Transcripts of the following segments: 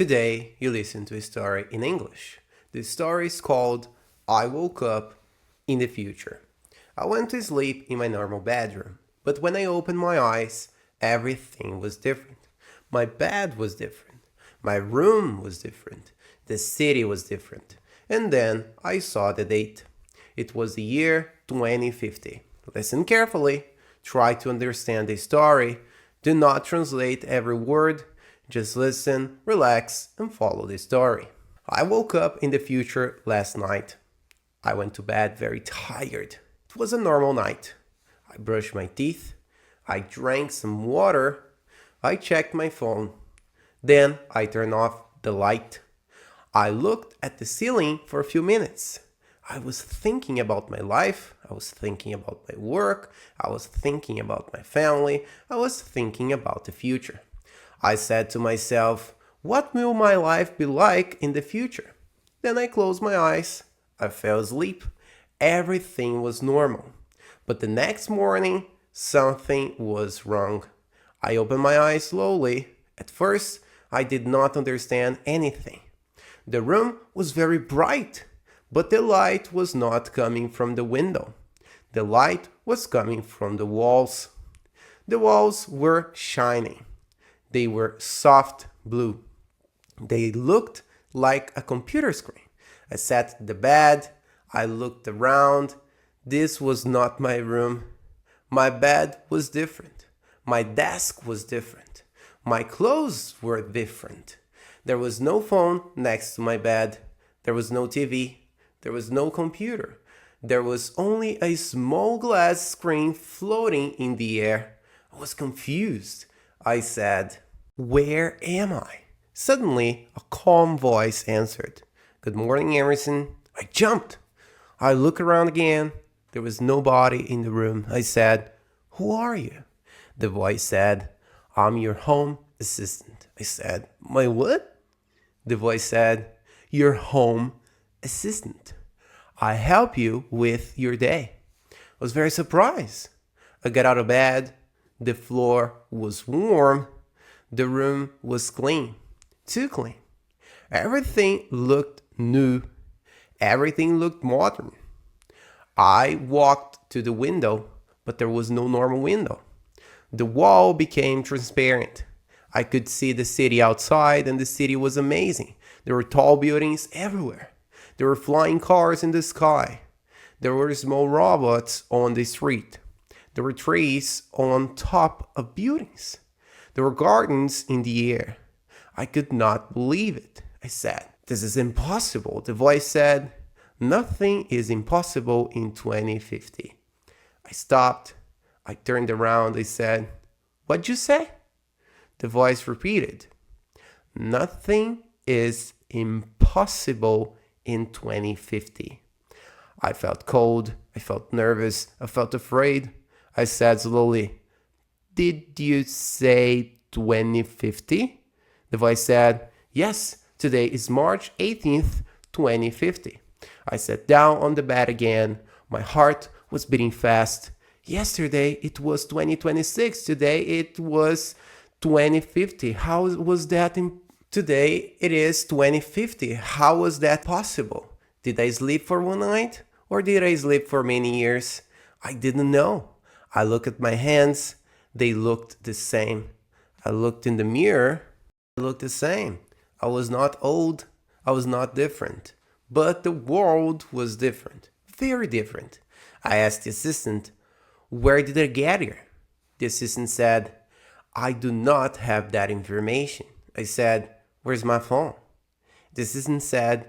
Today, you listen to a story in English. The story is called I Woke Up in the Future. I went to sleep in my normal bedroom, but when I opened my eyes, everything was different. My bed was different. My room was different. The city was different. And then I saw the date. It was the year 2050. Listen carefully. Try to understand the story. Do not translate every word. Just listen, relax, and follow the story. I woke up in the future last night. I went to bed very tired. It was a normal night. I brushed my teeth. I drank some water. I checked my phone. Then I turned off the light. I looked at the ceiling for a few minutes. I was thinking about my life. I was thinking about my work. I was thinking about my family. I was thinking about the future. I said to myself, what will my life be like in the future? Then I closed my eyes. I fell asleep. Everything was normal. But the next morning, something was wrong. I opened my eyes slowly. At first, I did not understand anything. The room was very bright, but the light was not coming from the window. The light was coming from the walls. The walls were shining. They were soft blue. They looked like a computer screen. I sat in the bed. I looked around. This was not my room. My bed was different. My desk was different. My clothes were different. There was no phone next to my bed. There was no TV. There was no computer. There was only a small glass screen floating in the air. I was confused. I said, "Where am I?" Suddenly, a calm voice answered, "Good morning, Emerson." I jumped. I looked around again. There was nobody in the room. I said, "Who are you?" The voice said, "I'm your home assistant." I said, "My what?" The voice said, "Your home assistant. I help you with your day." I was very surprised. I got out of bed. The floor was warm. The room was clean. Too clean. Everything looked new. Everything looked modern. I walked to the window, but there was no normal window. The wall became transparent. I could see the city outside, and the city was amazing. There were tall buildings everywhere. There were flying cars in the sky. There were small robots on the street. There were trees on top of buildings. There were gardens in the air. I could not believe it. I said, "This is impossible." The voice said, "Nothing is impossible in 2050. I stopped. I turned around. I said, "What'd you say?" The voice repeated, "Nothing is impossible in 2050. I felt cold. I felt nervous. I felt afraid. I said slowly, "Did you say 2050? The voice said, "Yes, today is March 18th, 2050. I sat down on the bed again. My heart was beating fast. Yesterday it was 2026. Today it was 2050. How was that? Today it is 2050. How was that possible? Did I sleep for one night? Or did I sleep for many years? I didn't know. I looked at my hands. They looked the same. I looked in the mirror. They looked the same. I was not old. I was not different. But the world was different. Very different. I asked the assistant, "Where did I get here?" The assistant said, "I do not have that information." I said, "Where's my phone?" The assistant said,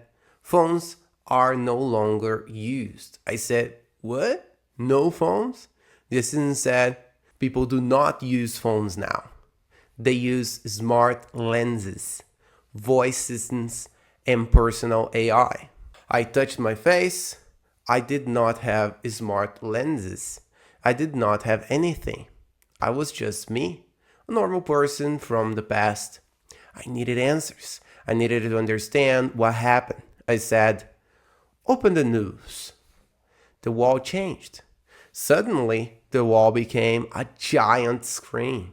"Phones are no longer used." I said, "What? No phones?" The assistant said, "People do not use phones now. They use smart lenses, voice systems, and personal AI." I touched my face. I did not have smart lenses. I did not have anything. I was just me, a normal person from the past. I needed answers. I needed to understand what happened. I said, "Open the news." The wall changed. Suddenly, the wall became a giant screen.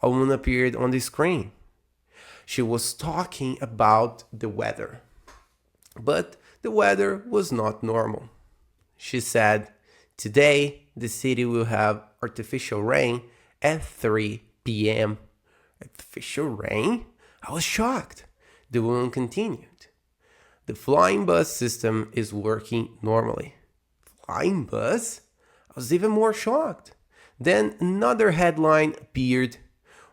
A woman appeared on the screen. She was talking about the weather, but the weather was not normal. She said, "Today, the city will have artificial rain at 3 p.m. Artificial rain? I was shocked. The woman continued. "The flying bus system is working normally." Flying bus? I was even more shocked. Then another headline appeared.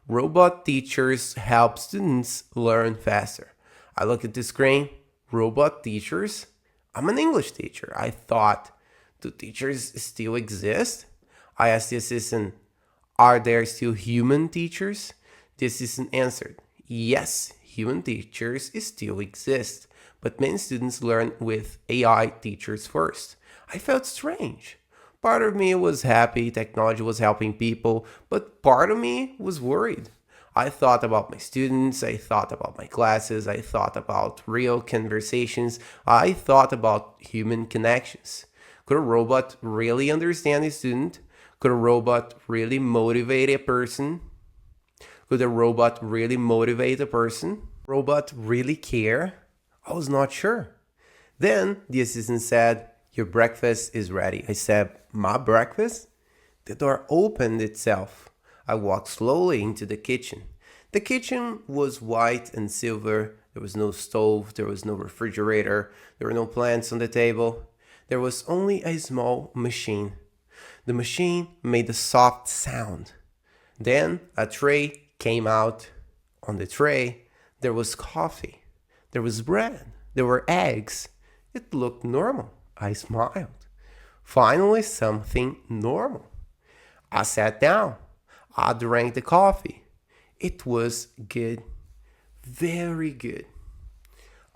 "Robot teachers help students learn faster." I looked at the screen. Robot teachers? I'm an English teacher. I thought, do teachers still exist? I asked the assistant, "Are there still human teachers?" The assistant answered, "Yes, human teachers still exist, but many students learn with AI teachers first." I felt strange. Part of me was happy technology was helping people, but part of me was worried. I thought about my students, I thought about my classes, I thought about real conversations, I thought about human connections. Could a robot really understand a student? Could a robot really motivate a person? Could a robot really motivate a person? Robot really care? I was not sure. Then the assistant said, "Your breakfast is ready." I said, "My breakfast?" The door opened itself. I walked slowly into the kitchen. The kitchen was white and silver. There was no stove, there was no refrigerator, there were no plants on the table. There was only a small machine. The machine made a soft sound. Then a tray came out. On the tray, there was coffee. There was bread. There were eggs. It looked normal. I smiled. Finally, something normal. I sat down. I drank the coffee. It was good. Very good.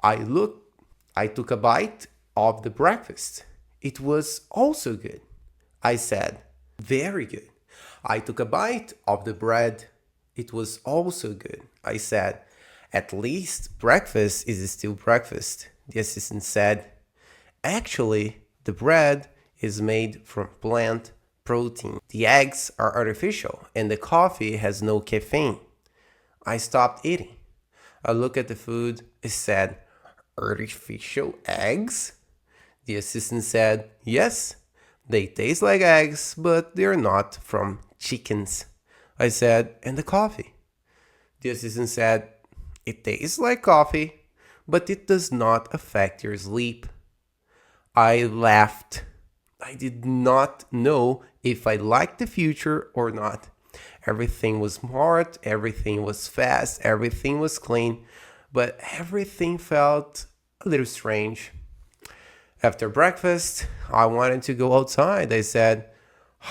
I took a bite of the breakfast. It was also good. I said, "Very good." I took a bite of the bread. It was also good. I said, "At least breakfast is still breakfast." The assistant said, "Actually, the bread is made from plant protein. The eggs are artificial and the coffee has no caffeine." I stopped eating. I looked at the food. It said, "Artificial eggs?" The assistant said, "Yes, they taste like eggs, but they're not from chickens." I said, "And the coffee?" The assistant said, "It tastes like coffee, but it does not affect your sleep." I laughed. I did not know if I liked the future or not. Everything was smart, everything was fast, everything was clean, but everything felt a little strange. After breakfast, I wanted to go outside. I said,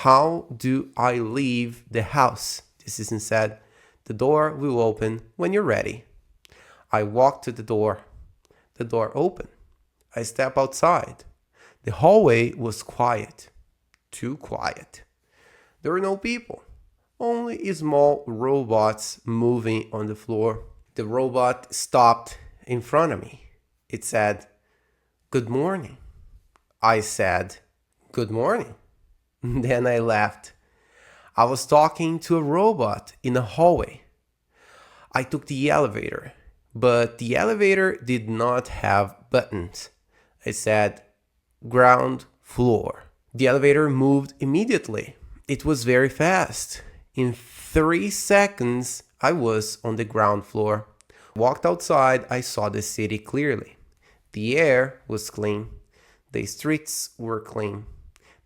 "How do I leave the house?" The assistant said, "The door will open when you're ready." I walked to the door. The door opened. I stepped outside. The hallway was quiet. Too quiet. There were no people. Only small robots moving on the floor. The robot stopped in front of me. It said, "Good morning." I said, "Good morning." Then I laughed. I was talking to a robot in a hallway. I took the elevator, but the elevator did not have buttons. I said, "Ground floor." The elevator moved immediately. It was very fast. In 3 seconds, I was on the ground floor. Walked outside, I saw the city clearly. The air was clean. The streets were clean.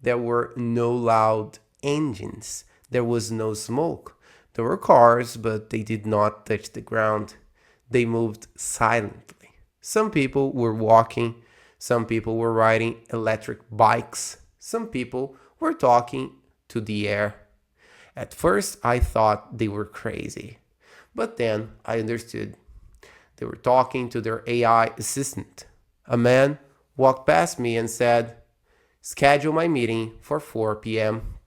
There were no loud engines. There was no smoke. There were cars, but they did not touch the ground. They moved silently. Some people were walking. Some people were riding electric bikes. Some people were talking to the air. At first, I thought they were crazy. But then I understood. They were talking to their AI assistant. A man walked past me and said, "Schedule my meeting for 4 p.m.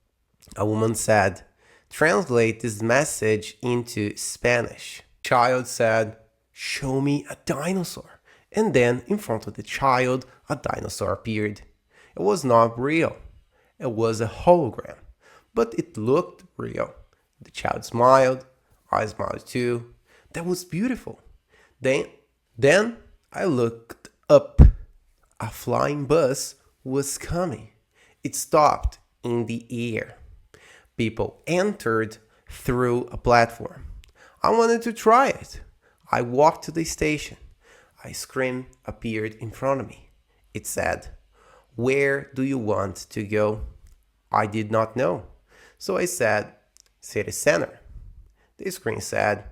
A woman said, "Translate this message into Spanish." Child said, "Show me a dinosaur." And then in front of the child, a dinosaur appeared. It was not real. It was a hologram, but it looked real. The child smiled. I smiled too. That was beautiful. Then, then I looked up. A flying bus was coming. It stopped in the air. People entered through a platform. I wanted to try it. I walked to the station. A screen appeared in front of me. It said, "Where do you want to go?" I did not know. So I said, "City Center." The screen said,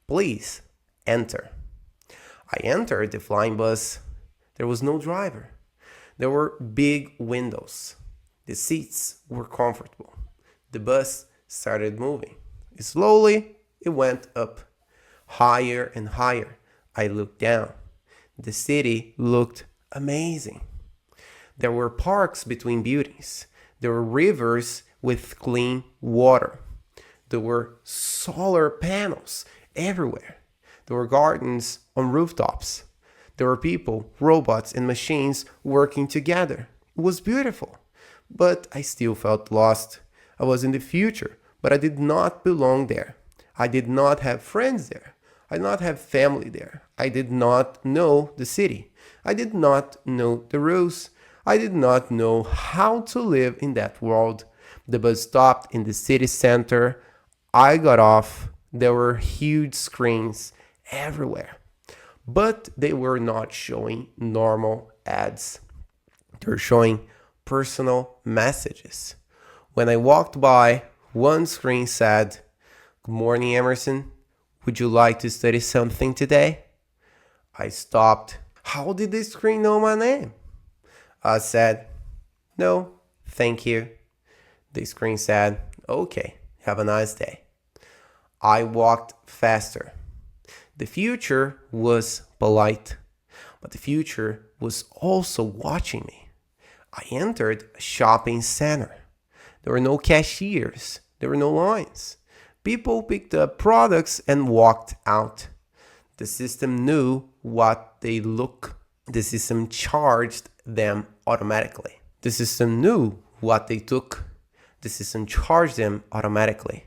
"Please enter." I entered the flying bus. There was no driver. There were big windows. The seats were comfortable. The bus started moving. Slowly, it went up, higher and higher. I looked down. The city looked amazing. There were parks between buildings. There were rivers with clean water. There were solar panels everywhere. There were gardens on rooftops. There were people, robots, and machines working together. It was beautiful. But I still felt lost. I was in the future, but I did not belong there. I did not have friends there. I did not have family there. I did not know the city. I did not know the rules. I did not know how to live in that world. The bus stopped in the city center. I got off. There were huge screens everywhere. But they were not showing normal ads. They were showing personal messages. When I walked by, one screen said, "Good morning, Emerson. Would you like to study something today?" I stopped. How did the screen know my name? I said, "No, thank you." The screen said, "Okay, have a nice day." I walked faster. The future was polite, but the future was also watching me. I entered a shopping center. There were no cashiers. There were no lines. People picked up products and walked out. The system knew what they look. The system charged them automatically. The system knew what they took. The system charged them automatically.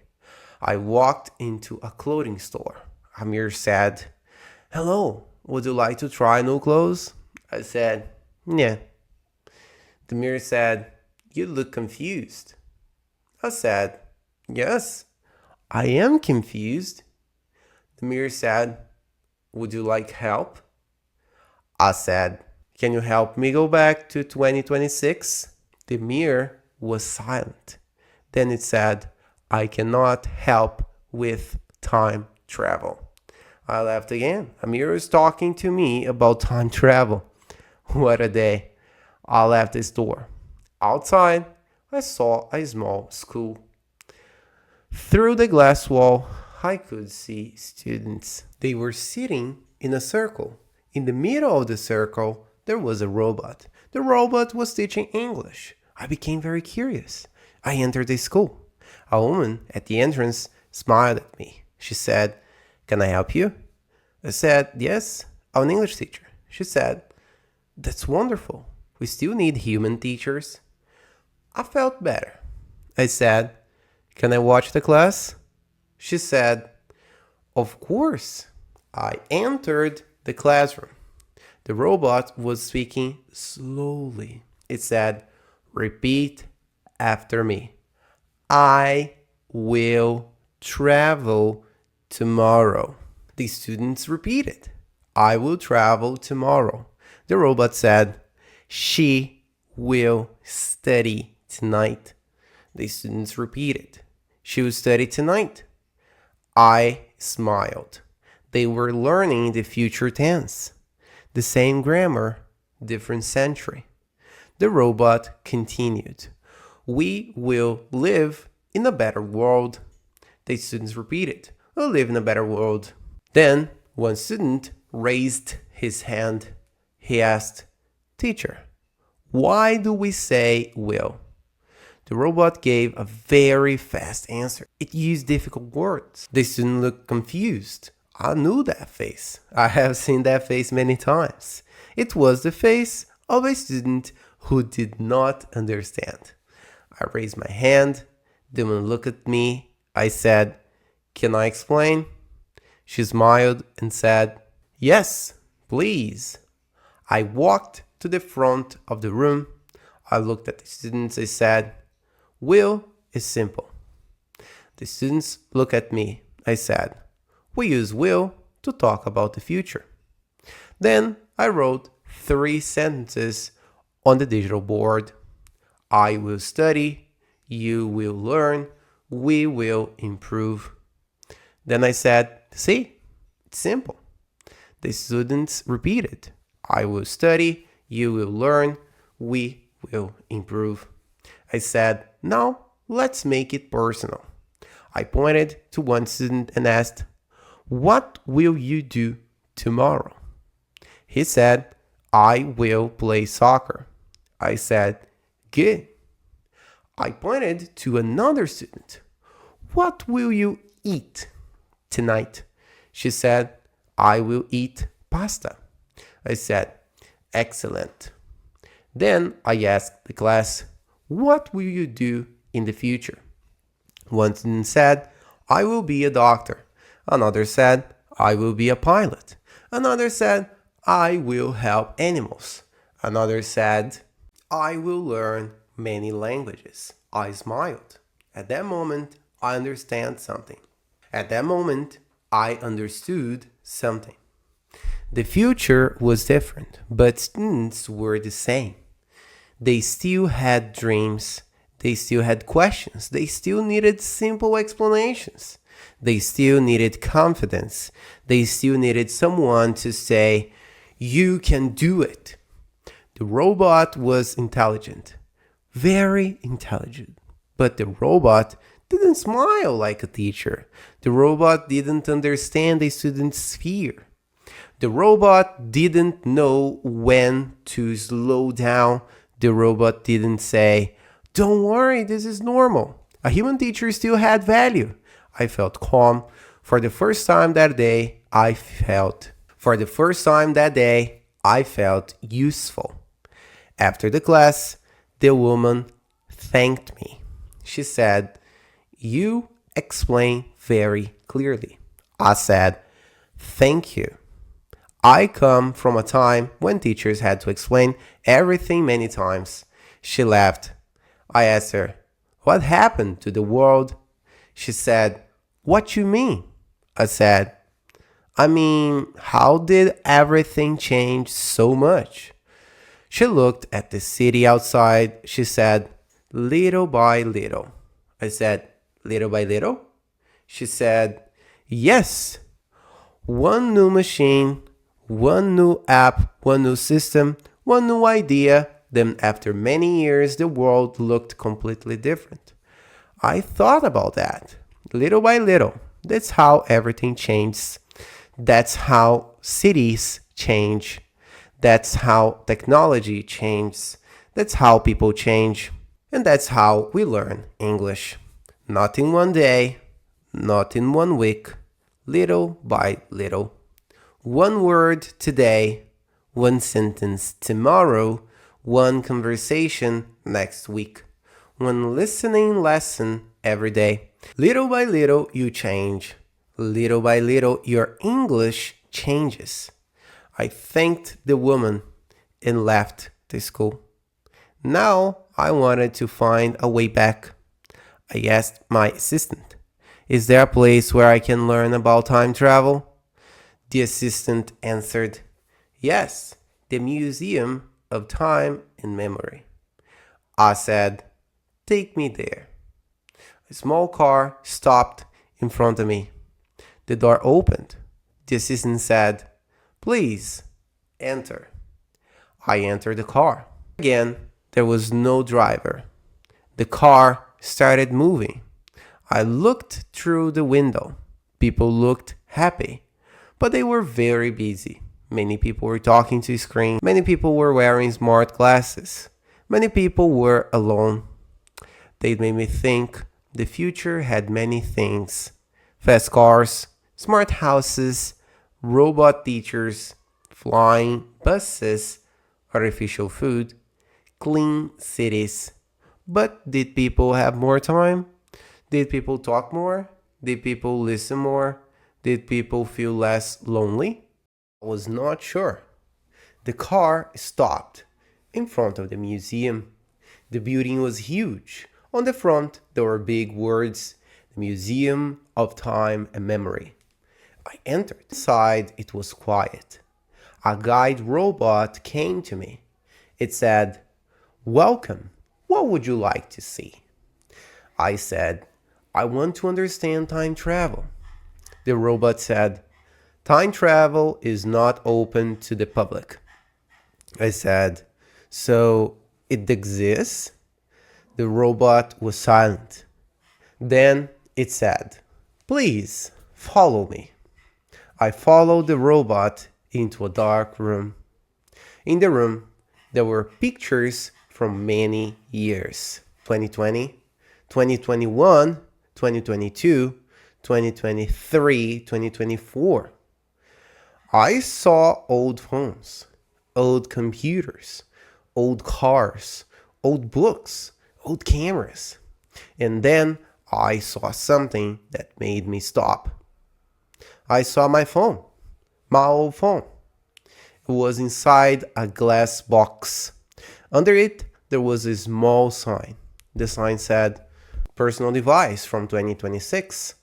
I walked into a clothing store. Amir said, "Hello, would you like to try new clothes?" I said, "Yeah." The mirror said, "You look confused." I said, "Yes, I am confused." The mirror said, "Would you like help?" I said, "Can you help me go back to 2026? The mirror was silent. Then it said, "I cannot help with time travel." I laughed again. Amir is talking to me about time travel. What a day. I left the store. Outside, I saw a small school. Through the glass wall, I could see students. They were sitting in a circle. In the middle of the circle, there was a robot. The robot was teaching English. I became very curious. I entered the school. A woman at the entrance smiled at me. She said, "Can I help you?" I said, "Yes, I'm an English teacher." She said, "That's wonderful. We still need human teachers." I felt better. I said, "Can I watch the class?" She said, "Of course." I entered the classroom. The robot was speaking slowly. It said, "Repeat after me. I will travel tomorrow." The students repeated, "I will travel tomorrow." The robot said, "She will study tonight." The students repeated, "She will study tonight." I smiled. They were learning the future tense. The same grammar, different century. The robot continued, "We will live in a better world." The students repeated, "We'll live in a better world." Then one student raised his hand. He asked, "Teacher, why do we say will?" The robot gave a very fast answer. It used difficult words. The student looked confused. I knew that face. I have seen that face many times. It was the face of a student who did not understand. I raised my hand. The woman looked at me. I said, "Can I explain?" She smiled and said, Yes, please. I walked to the front of the room. I looked at the students. I said, will is simple. The students looked at me. I said, we use will to talk about the future. Then I wrote 3 sentences on the digital board. I will study, you will learn, we will improve. Then I said, see, it's simple. The students repeated, I will study, you will learn, we will improve. I said, now let's make it personal. I pointed to one student and asked, what will you do tomorrow? He said, I will play soccer. I said, good. I pointed to another student. What will you eat tonight? She said, I will eat pasta. I said, excellent. Then I asked the class, what will you do in the future? One student said, I will be a doctor. Another said, I will be a pilot. Another said, I will help animals. Another said, I will learn many languages. I smiled. At that moment, I understand something. At that moment, I understood something. The future was different, but students were the same. They still had dreams. They still had questions. They still needed simple explanations. They still needed confidence. They still needed someone to say, you can do it. The robot was intelligent, very intelligent, but the robot didn't smile like a teacher. The robot didn't understand the student's fear. The robot didn't know when to slow down. The robot didn't say, don't worry, this is normal. A human teacher still had value. I felt calm. For the first time that day, I felt useful. After the class, the woman thanked me. She said, you explain very clearly. I said, thank you. I come from a time when teachers had to explain everything many times. She laughed. I asked her, what happened to the world? She said, what you mean? I said, how did everything change so much? She looked at the city outside. She said, little by little. I said, little by little? She said, yes. One new machine, one new app, one new system, one new idea. Then after many years, the world looked completely different. I thought about that. Little by little. That's how everything changes. That's how cities change. That's how technology changes. That's how people change. And that's how we learn English. Not in one day, not in one week, little by little. One word today, one sentence tomorrow, one conversation next week, one listening lesson every day. Little by little, you change. Little by little, your English changes. I thanked the woman and left the school. Now I wanted to find a way back. I asked my assistant, is there a place where I can learn about time travel? The assistant answered, yes, the Museum of Time and Memory. I said, take me there. A small car stopped in front of me. The door opened. The assistant said, please, enter. I entered the car. Again, there was no driver. The car started moving. I looked through the window. People looked happy, but they were very busy. Many people were talking to a screen. Many people were wearing smart glasses. Many people were alone. They made me think the future had many things. Fast cars, smart houses, robot teachers, flying buses, artificial food, clean cities. But did people have more time? Did people talk more? Did people listen more? Did people feel less lonely? I was not sure. The car stopped in front of the museum. The building was huge. On the front, there were big words, the Museum of Time and Memory. I entered. Inside, it was quiet. A guide robot came to me. It said, "Welcome. What would you like to see?" I said, "I want to understand time travel." The robot said, "Time travel is not open to the public." I said, "So it exists?" The robot was silent. Then it said, "Please follow me." I followed the robot into a dark room. In the room, there were pictures from many years: 2020, 2021, 2022, 2023, 2024. I saw old phones, old computers, old cars, old books, old cameras. And then I saw something that made me stop. I saw my phone, my old phone. It was inside a glass box. Under it, there was a small sign. The sign said, "Personal device from 2026.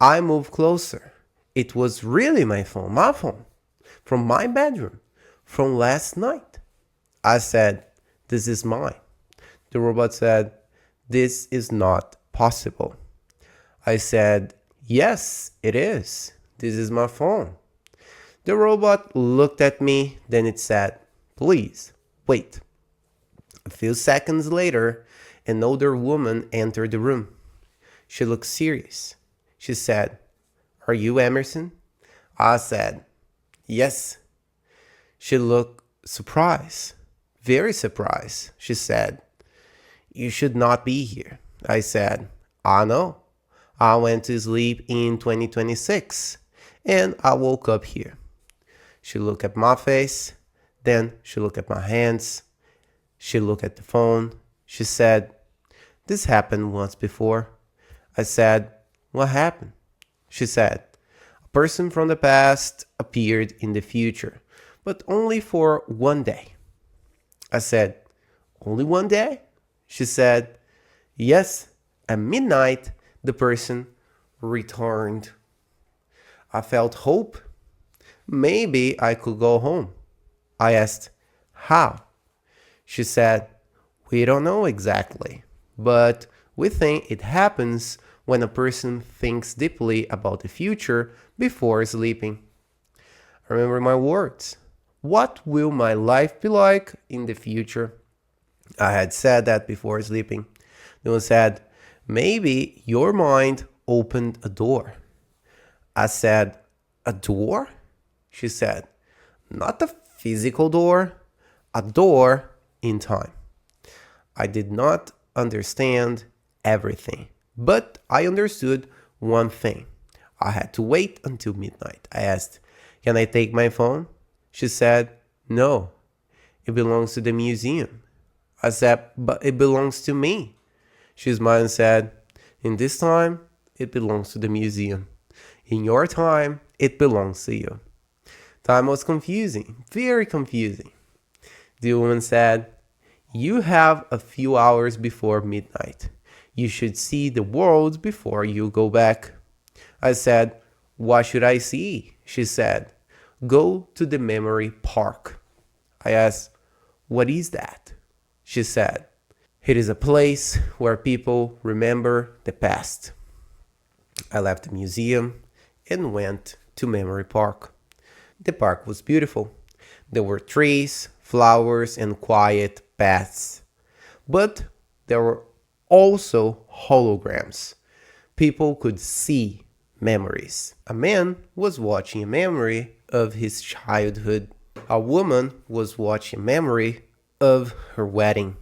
I moved closer. It was really my phone, from my bedroom, from last night." I said, "This is mine." The robot said, "This is not possible." I said, "Yes, it is. This is my phone." The robot looked at me, then it said, "Please, wait." A few seconds later, an older woman entered the room. She looked serious. She said, "Are you Emerson?" I said, "Yes." She looked surprised, very surprised. She said, "You should not be here." I said, "I know. I went to sleep in 2026 and I woke up here." She looked at my face, then she looked at my hands. She looked at the phone. She said, "This happened once before." I said, "What happened?" She said, "A person from the past appeared in the future, but only for one day." I said, "Only one day?" She said, "Yes, at midnight, the person returned." I felt hope. Maybe I could go home. I asked, "How?" She said, "We don't know exactly, but we think it happens when a person thinks deeply about the future before sleeping." I remember my words. What will my life be like in the future? I had said that before sleeping. The one said, "Maybe your mind opened a door." I said, "A door?" She said, "Not a physical door, a door in time." I did not understand everything, but I understood one thing. I had to wait until midnight. I asked, "Can I take my phone?" She said, "No, it belongs to the museum." I said, "But it belongs to me." She smiled and said, "In this time, it belongs to the museum. In your time, it belongs to you." Time was confusing, very confusing. The woman said, "You have a few hours before midnight. You should see the world before you go back." I said, "What should I see?" She said, "Go to the memory park." I asked, "What is that?" She said, "It is a place where people remember the past." I left the museum and went to Memory Park. The park was beautiful. There were trees, flowers, and quiet paths. But there were also holograms. People could see memories. A man was watching a memory of his childhood. A woman was watching a memory of her wedding.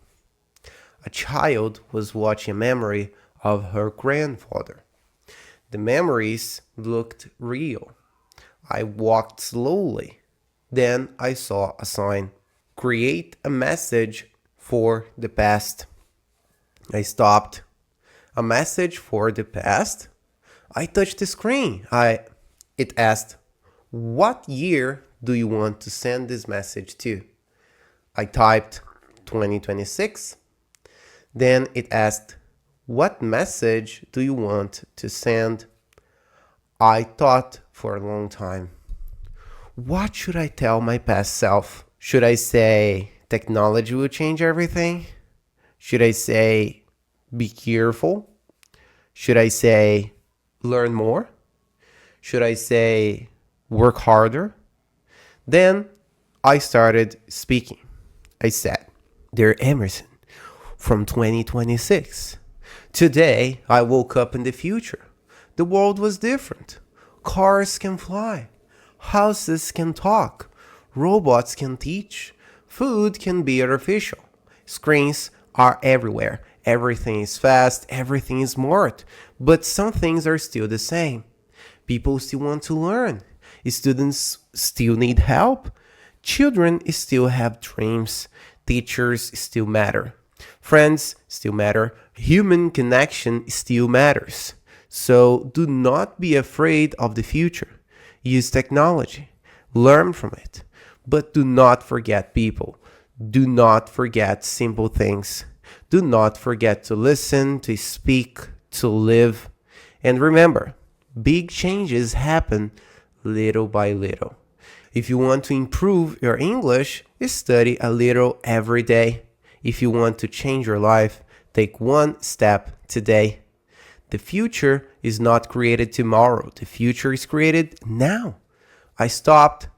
A child was watching a memory of her grandfather. The memories looked real. I walked slowly. Then I saw a sign. "Create a message for the past." I stopped. A message for the past? I touched the screen. It asked, "What year do you want to send this message to? I typed 2026. Then it asked, what message do you want to send? I thought for a long time. What should I tell my past self? Should I say technology will change everything? Should I say be careful? Should I say learn more? Should I say work harder? Then I started speaking. I said, Dear Emerson, from 2026. Today, I woke up in the future. The world was different. Cars can fly. Houses can talk. Robots can teach. Food can be artificial. Screens are everywhere. Everything is fast. Everything is smart. But some things are still the same. People still want to learn. Students still need help. Children still have dreams. Teachers still matter. Friends still matter. Human connection still matters. So do not be afraid of the future. Use technology. Learn from it. But do not forget people. Do not forget simple things. Do not forget to listen, to speak, to live. And remember, big changes happen little by little. If you want to improve your English, study a little every day. If you want to change your life, take one step today. The future is not created tomorrow. The future is created now. I stopped.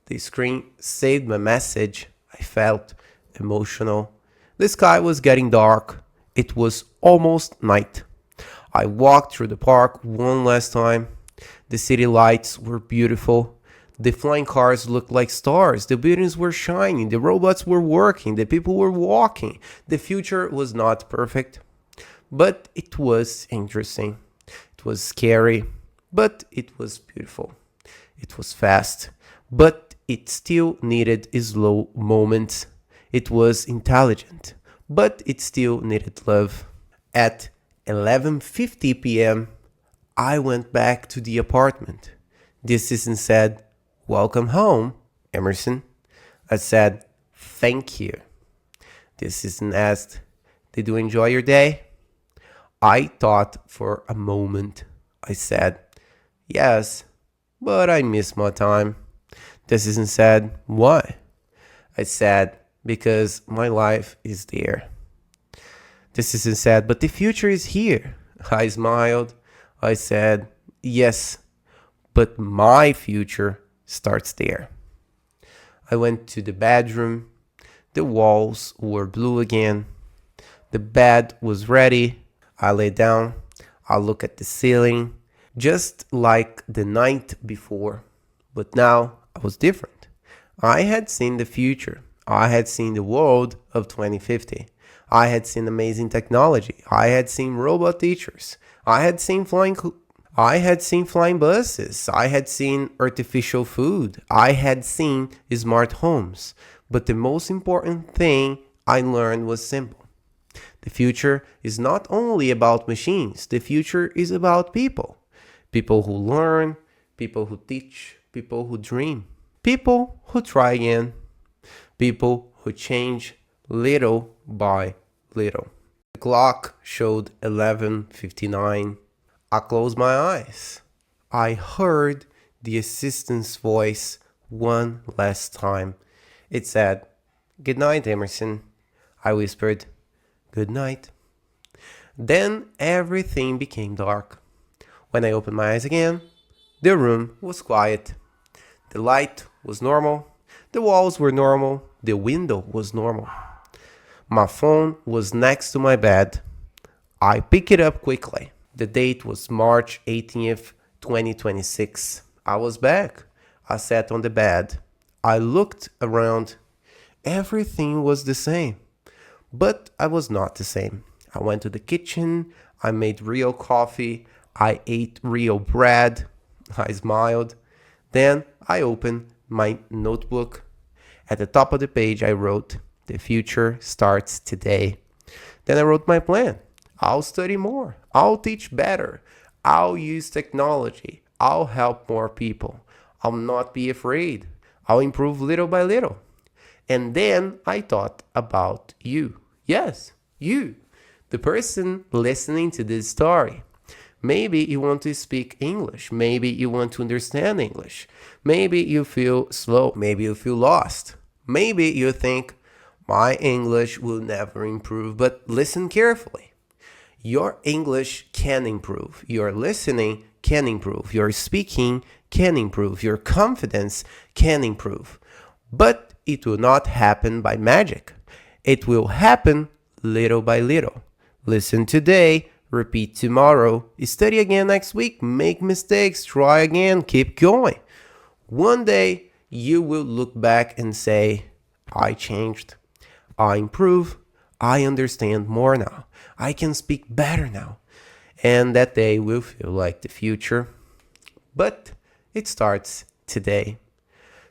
The screen saved my message. I felt emotional. The sky was getting dark. It was almost night. I walked through the park one last time. The city lights were beautiful. The flying cars looked like stars. The buildings were shining. The robots were working. The people were walking. The future was not perfect, but it was interesting. It was scary, but it was beautiful. It was fast, but it still needed slow moments. It was intelligent, but it still needed love. At 11:50 p.m., I went back to the apartment. The assistant said, Welcome home, Emerson. I said, Thank you. The assistant asked, Did you enjoy your day? I thought for a moment. I said, Yes, but I missed my time. The assistant said, Why? I said, Because my life is there. The assistant said, But the future is here. I smiled. I said, Yes, but my future starts there. I went to the bedroom. The walls were blue again. The bed was ready. I lay down. I looked at the ceiling, just like the night before. But now I was different. I had seen the future. I had seen the world of 2050. I had seen amazing technology. I had seen robot teachers. I had seen flying buses. I had seen artificial food. I had seen smart homes. But the most important thing I learned was simple. The future is not only about machines. The future is about people. People who learn, people who teach, people who dream, people who try again, people who change little by little. The clock showed 11:59. I closed my eyes. I heard the assistant's voice one last time. It said, Good night, Emerson. I whispered, Good night. Then everything became dark. When I opened my eyes again, the room was quiet. The light was normal. The walls were normal. The window was normal. My phone was next to my bed. I picked it up quickly. The date was March 18th, 2026. I was back. I sat on the bed. I looked around. Everything was the same. But I was not the same. I went to the kitchen. I made real coffee. I ate real bread. I smiled. Then I opened my notebook. At the top of the page, I wrote, The future starts today. Then I wrote my plan. I'll study more. I'll teach better. I'll use technology. I'll help more people. I'll not be afraid. I'll improve little by little. And then I thought about you. Yes, you, the person listening to this story. Maybe you want to speak English. Maybe you want to understand English. Maybe you feel slow. Maybe you feel lost. Maybe you think, my English will never improve. But listen carefully. Your English can improve. Your listening can improve. Your speaking can improve. Your confidence can improve. But it will not happen by magic. It will happen little by little. Listen today, repeat tomorrow, study again next week, make mistakes, try again, keep going. One day, you will look back and say, I changed, I improved, I understand more now, I can speak better now. And that day will feel like the future. But it starts today.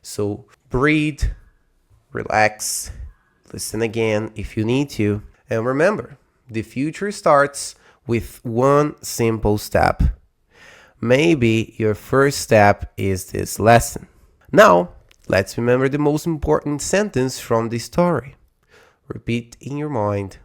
So breathe, relax, listen again if you need to. And remember, the future starts with one simple step. Maybe your first step is this lesson. Now, let's remember the most important sentence from the story. Repeat in your mind.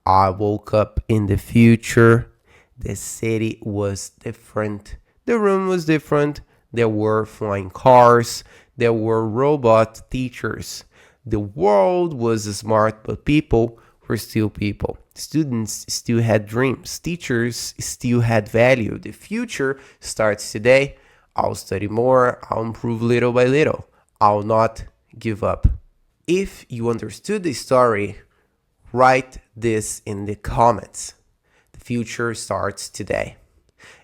I woke up in the future. The city was different. The room was different. There were flying cars. There were robot teachers. The world was smart, but people were still people. Students still had dreams. Teachers still had value. The future starts today. I'll study more. I'll improve little by little. I'll not give up. If you understood the story, write this in the comments. The future starts today.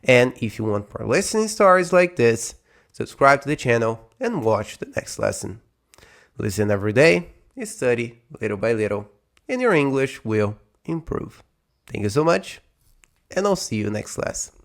And if you want more listening stories like this, subscribe to the channel and watch the next lesson. Listen every day, study little by little, and your English will improve. Thank you so much, and I'll see you next lesson.